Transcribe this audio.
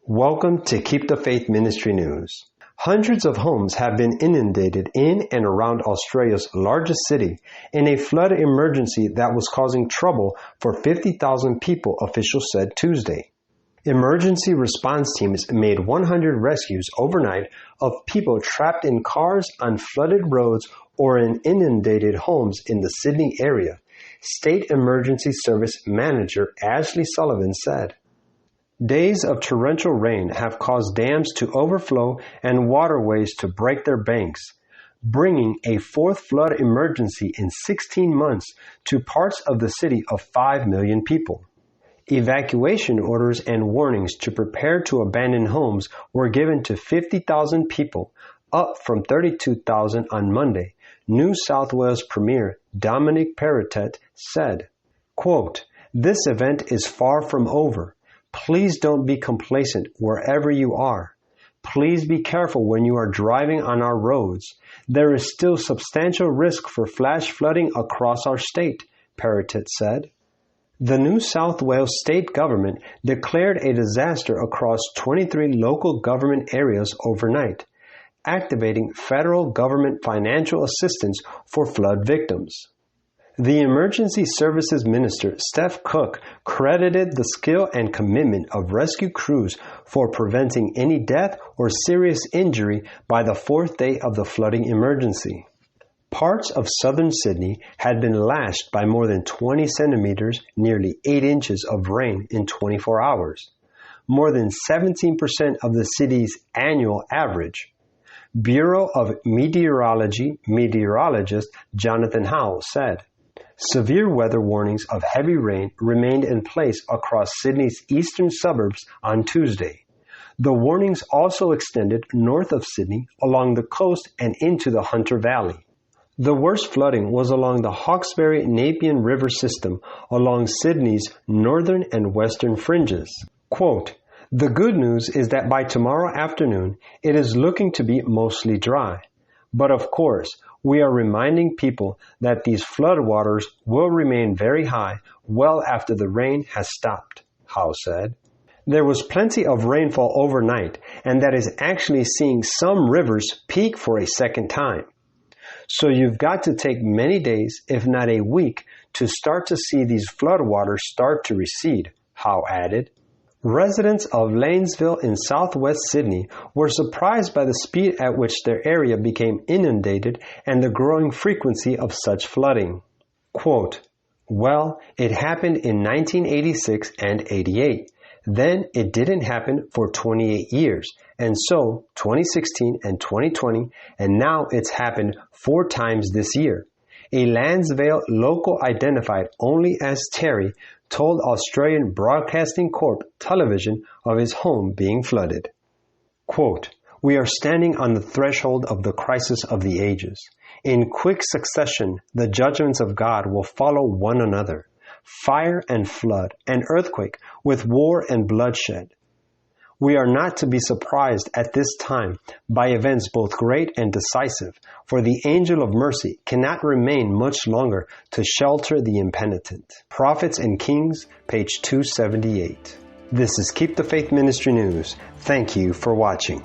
Welcome to Keep the Faith Ministry News. Hundreds of homes have been inundated in and around Australia's largest city in a flood emergency that was causing trouble for 50,000 people, officials said Tuesday. Emergency response teams made 100 rescues overnight of people trapped in cars on flooded roads or in inundated homes in the Sydney area, State Emergency Service Manager Ashley Sullivan said. Days of torrential rain have caused dams to overflow and waterways to break their banks, bringing a fourth flood emergency in 16 months to parts of the city of 5 million people. Evacuation orders and warnings to prepare to abandon homes were given to 50,000 people, up from 32,000 on Monday, New South Wales Premier Dominic Perrottet said, quote, "This event is far from over. Please don't be complacent wherever you are. Please be careful when you are driving on our roads. There is still substantial risk for flash flooding across our state," Perrottet said. The New South Wales state government declared a disaster across 23 local government areas overnight, activating federal government financial assistance for flood victims. The Emergency Services Minister, Steph Cook, credited the skill and commitment of rescue crews for preventing any death or serious injury by the fourth day of the flooding emergency. Parts of southern Sydney had been lashed by more than 20 centimeters, nearly 8 inches of rain in 24 hours, more than 17% of the city's annual average. Bureau of Meteorology meteorologist Jonathan Howell said. Severe weather warnings of heavy rain remained in place across Sydney's eastern suburbs on Tuesday. The warnings also extended north of Sydney, along the coast and into the Hunter Valley. The worst flooding was along the Hawkesbury-Nepean River system along Sydney's northern and western fringes. Quote, "The good news is that by tomorrow afternoon, it is looking to be mostly dry. But of course, we are reminding people that these floodwaters will remain very high well after the rain has stopped," Howe said. There was plenty of rainfall overnight, and that is actually seeing some rivers peak for a second time. So you've got to take many days, if not a week, to start to see these floodwaters start to recede, Howe added. Residents of Lanesville in southwest Sydney were surprised by the speed at which their area became inundated and the growing frequency of such flooding. Quote, "Well, it happened in 1986 and 88. Then it didn't happen for 28 years, and so 2016 and 2020, and now it's happened 4 times this year," a Lansvale local identified only as Terry told Australian Broadcasting Corp television of his home being flooded. Quote, "We are standing on the threshold of the crisis of the ages. In quick succession, the judgments of God will follow one another. Fire and flood, and earthquake, with war and bloodshed. We are not to be surprised at this time by events both great and decisive, for the angel of mercy cannot remain much longer to shelter the impenitent." Prophets and Kings, page 278. This is Keep the Faith Ministry News. Thank you for watching.